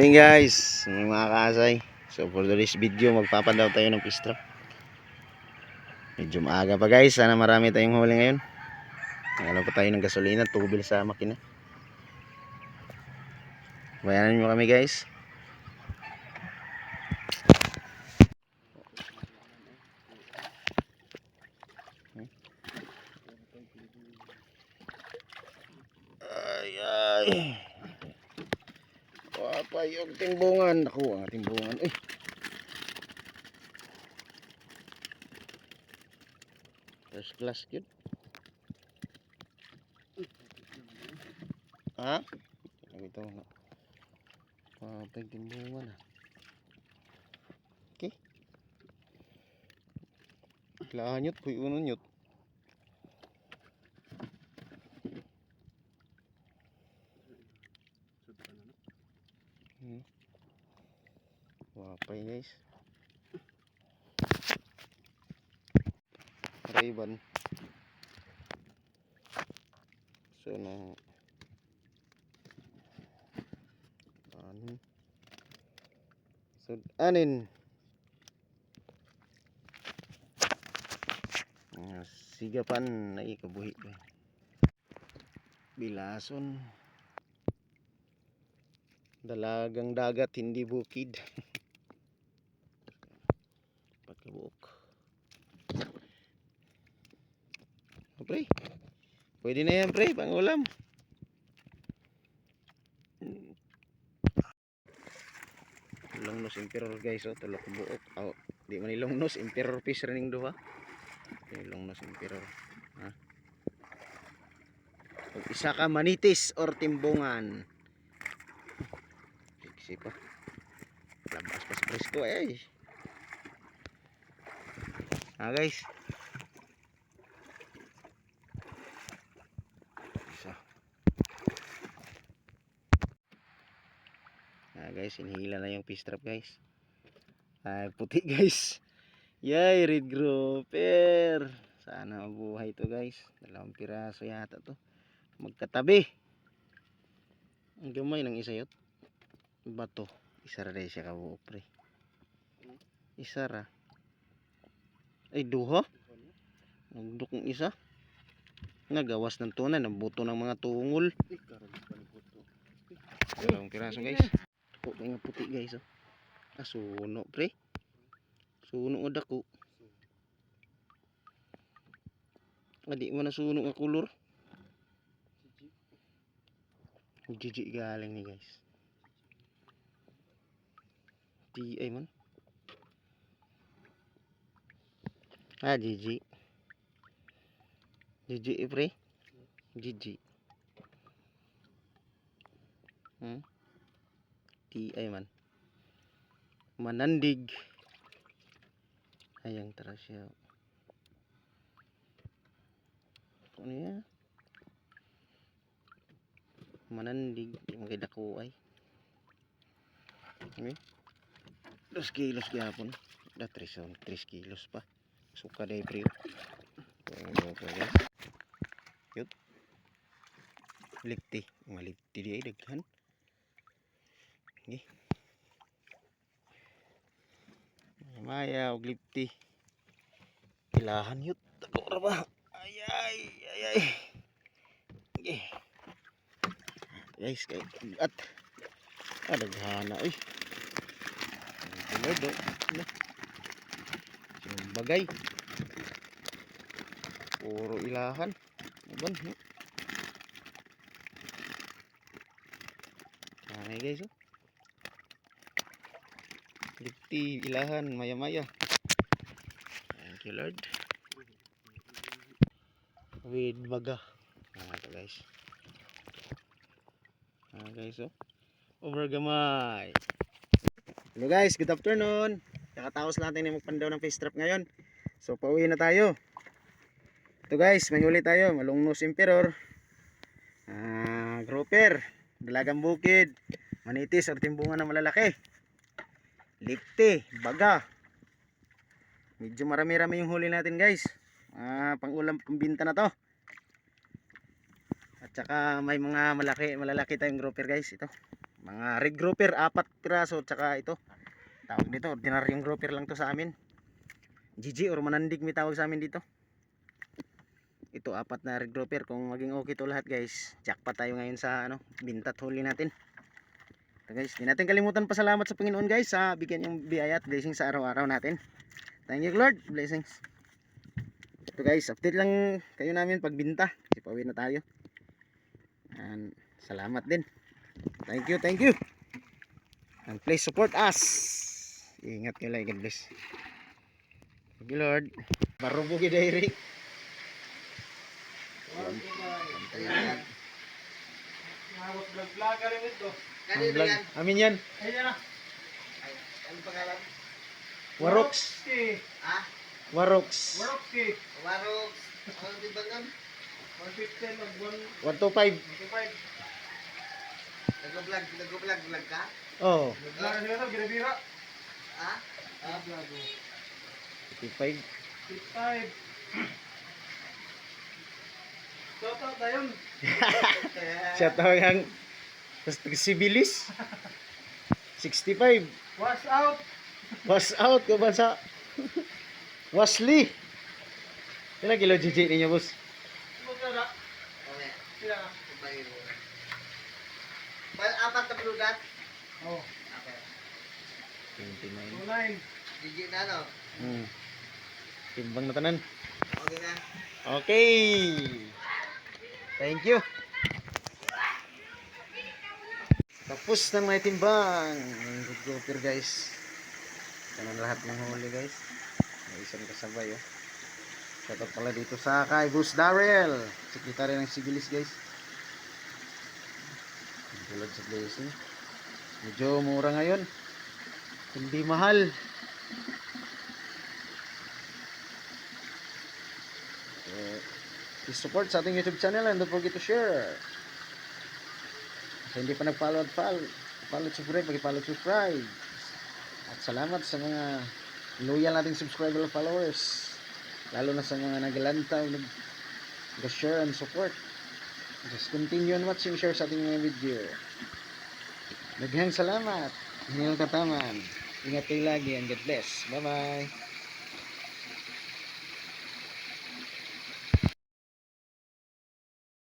morning guys, mga kaasay. So for today's video, magpapandaw tayo ng fish trap. Medyo maaga pa guys, sana marami tayong huli ngayon. Nagano pa tayo ng gasolina, tubil sa makina. Bayanan nyo kami guys. Ay ay, wapa yung timbungan. Ako ang timbungan. First class yun. Ha? Ito na. Wapa yung timbungan. Okay. Lahan yun, puy unon yun. Wapay guys. Rayban. So na anin sigapan na ikabuhi ba bilason dalagang dagat hindi bukid. Pagkabuok pre, pwede na yan pre, pang ulam. Longnos emperor guys, oh, tulok buok. Oh, di man longnos emperor fish running duha. Longnos emperor. Ha? Pag isa ka manitis or timbungan. Siksi pa. Labas pas presko eh. Ha guys. Isa. Ha guys, inihila na yung fish trap guys. Ay puti guys. Yay, red grouper. Sana mabuhay to guys. 2 piraso yata to. Magkatabi. Ang gamay ng isa yun. Bato. Isa ra siya kabuok pre. Isa ra. Ay duha. Nagdukong isa. Nagawas ng tunay. Nabuto ng mga tungol. 2 piraso guys. Ako may nga puti guys. Oh. Suno pre. Suno nga dako. Adi mo na suno nga kulor. Jiji galing ni guys. TI man. Jiji. Jiji pre. Jiji. TI man. Manandig. Ayang tara siya. Ano yan? Manandig. Magay dako ay. 2 kilos gihapon. 3 kilos pa. Suka day pre. Yut. Lipti. Malipti di ay daghan. Okay. Maya og lipti. Ilahan yut. Tako ra ba? Ay. Okay. Guys, kay at daghana ay. Ano bagay. Puro ilahan. Aban. Ay guys, oh. Lipti ilahan maya-maya. Thank you Lord. With baga. Ito guys. Guys, oh. Over gamay. Hello guys, good afternoon. Kakataos natin yung magpandaw ng fish trap ngayon. So pauwi na tayo. Ito guys, may huli tayo. Malungnos emperor. Grouper. Dalagang bukid. Manitis or timbungan na malalaki. Likti, baga. Medyo marami-rami yung huli natin guys. Pang ulam, pambinta na to. At saka may mga malalaki tayong grouper guys. Ito Mga red grouper, 4 piraso, tsaka ito. Tawag dito, ordinaryong grouper lang to sa amin. GG or manandig may tawag sa amin dito. Ito 4 na red grouper. Kung maging okay to lahat guys, jackpot tayo ngayon sa bintat huli natin. Ito guys, di natin kalimutan pasalamat sa Panginoon guys sa bigyan yung biyaya at blessing sa araw-araw natin. Thank you Lord, blessings. Ito guys, update lang kayo namin pagbinta. Kasi pauwi na tayo. And salamat din. Thank you, thank you. And please support us. Ingat kayo lang, God bless. Thank you Lord. Barubugi dairy. Amin yan. Ano pangalan? Warox. Ha? Warox. Warok. Ano din ba nun? 125. Nag-vlog ka? Oh, Ha? 55. Siya tawag ang sibilis. 65. Was out ka ba sa Wasli. Ilang kilo GG ninyo boss? Okay. Bayo. Apat na bludat? Okay. 29. Gigi na no? Timbang na tanan. Okay na? Okay. Thank you. Tapos na may timbang. Good grouper guys. Kanan lahat ng huli guys. May isang kasabay oh. Shoutout pala dito sa kay Boss Darrell, sekretary ng Sibilis guys. Tulad sa blessing. Medyo mura ngayon. Hindi mahal. Please support sa ating YouTube channel and don't forget to share. Kung hindi pa nag-follow at follow subscribe, mag-follow subscribe. At salamat sa mga loyal nating subscriber followers. Lalo na sa mga naglantaw, nag-share and support. Just continue on watching, share sa ating mga video. Daghang salamat. Hinil Kataman. Ingat kayo lagi and God bless. Bye bye.